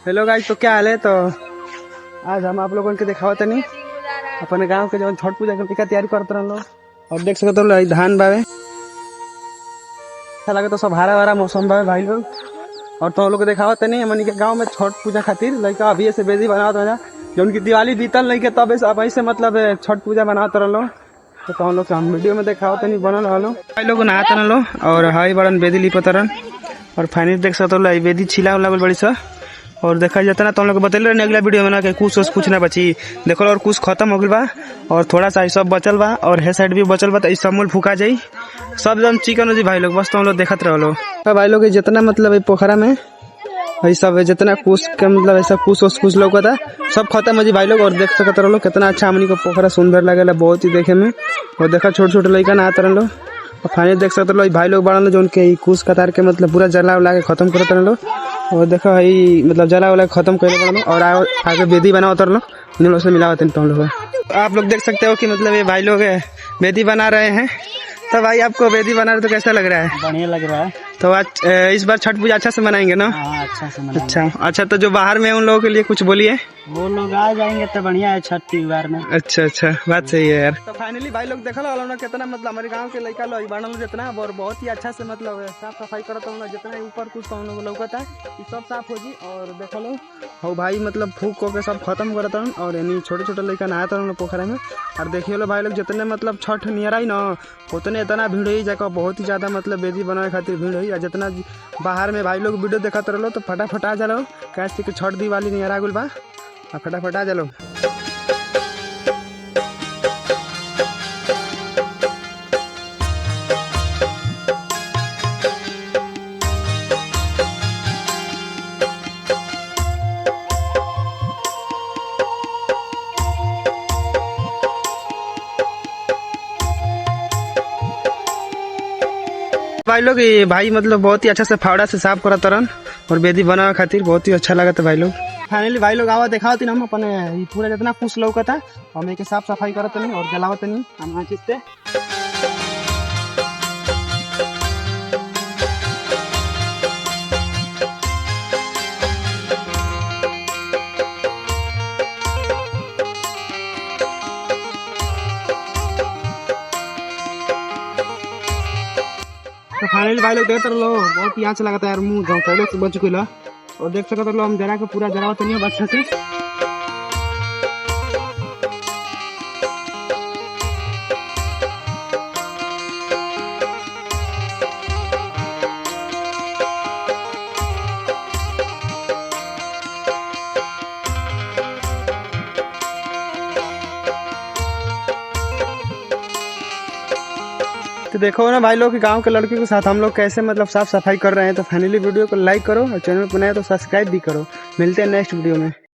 Hello guys, तो क्या हाल है। तो आज हम आप लोगों के दिखावत नहीं अपने गांव के जो छठ पूजा के तैयारी करते रह लोग। और देख सकते हो धान बावे, अच्छा लगे तो सब हरा भरा मौसम बावे भाई लोग। और तो हम लोग को दिखावत नहीं हमन के गांव में छठ पूजा खातिर लड़का अभी से बेदी बनावत रहा जो उनकी दिवाली बीतल नहीं के तब अब से मतलब छठ पूजा बनावत रह लो। तो हम लोग हम वीडियो में दिखावत नहीं बनल रहा भाई लोग नहात रह लो। और हाई बड़न बेदी लिपत रन और फाइनली देख सकते हो बेदी छिला उला बड़ी सा। और देखा जाता ना तो हम लोग बतल रहे अगला वीडियो में ना कि कुछ ना बची देखो। और कुछ खत्म हो गई बा और थोड़ा सा सब बचल बा और हे साइड भी बचल बा। तो सब मूल फूका जाई सब जन चिकन हो जी भाई लोग। बस तो हम लोग देखते रहो तो भाई लोग जितना मतलब पोखरा में वही सब जितना कुछ के मतलब ऐसा कुछ लोग था सब खत्म हो जी भाई लोग। और देख सकते रहो कितना अच्छा हमनी को पोखरा सुंदर लगेला बहुत ही देखे में। और देखा छोटे छोटे लड़का ना आते रहो और फाइनली देख सकते रहो भाई लोग बड़ा जो उनके कुछ कतार के मतलब पूरा जला उला के खत्म करते रहो। और देखो भाई मतलब जला वाला खत्म कर लो और आगे बेदी बना उतर लो इन लोग से मिलावत तो हम लोग। आप लोग देख सकते हो कि मतलब ये भाई लोग बेदी बना रहे हैं। तो भाई आपको बेदी बना रहे तो कैसा लग रहा है? बढ़िया लग रहा है। तो आज इस बार छठ पूजा अच्छा से मनाएंगे ना? हाँ, अच्छा से मनाएंगे। अच्छा तो जो बाहर में उन लोगों के लिए कुछ बोलिए। वो लोग आ जाएंगे तो बढ़िया है छठ त्योहार में। अच्छा बात सही है यार। तो फाइनली भाई लोग देखल ना कितना मतलब हमारे गांव के लड़का लोग बनल जितना और बहुत ही अच्छा से मतलब साफ सफाई करता हूँ जितना ऊपर कुछ तो हम लोग लौकता है सब साफ हो जी। और देख लो हो भाई मतलब फूक को के सब खत्म करता हूँ और यानी छोटे छोटे लड़का नहाता हूँ पोखरा में। और देखिए लो भाई लोग जितने मतलब छठ नियर आई ना उतने इतना भीड़ ही जाकर बहुत ही ज्यादा मतलब बेदी बनाने खातिर भीड़ हुई। और जितना बाहर में भाई लोग वीडियो देखते रहो तो फटाफट आ जाओ कैसे कि छठ दिवाली नियर आ गुल बा फटाफट आ जाओ। भाई लोग ये भाई मतलब बहुत ही अच्छा से फावड़ा से साफ करा तरन और बेदी बनावे खातिर बहुत ही अच्छा लगा था भाई लोग। फाइनली भाई लोग आवा दिखावत हम अपने पूरा जितना कुछ लौका था हम एक साफ सफाई करत नहीं और जलावत नहीं हम चीज से। तो फाइनली भाई लोग देखते रहो बहुत ही अच्छा लगा था यार मुँह पहले से बच गई। और देख सकते रहो हम जरा के पूरा जरावत नहीं हो अच्छा से। तो देखो ना भाई लोग कि गांव के लड़के के साथ हम लोग कैसे मतलब साफ सफाई कर रहे हैं। तो फाइनली वीडियो को लाइक करो और चैनल पर नए तो सब्सक्राइब भी करो। मिलते हैं नेक्स्ट वीडियो में।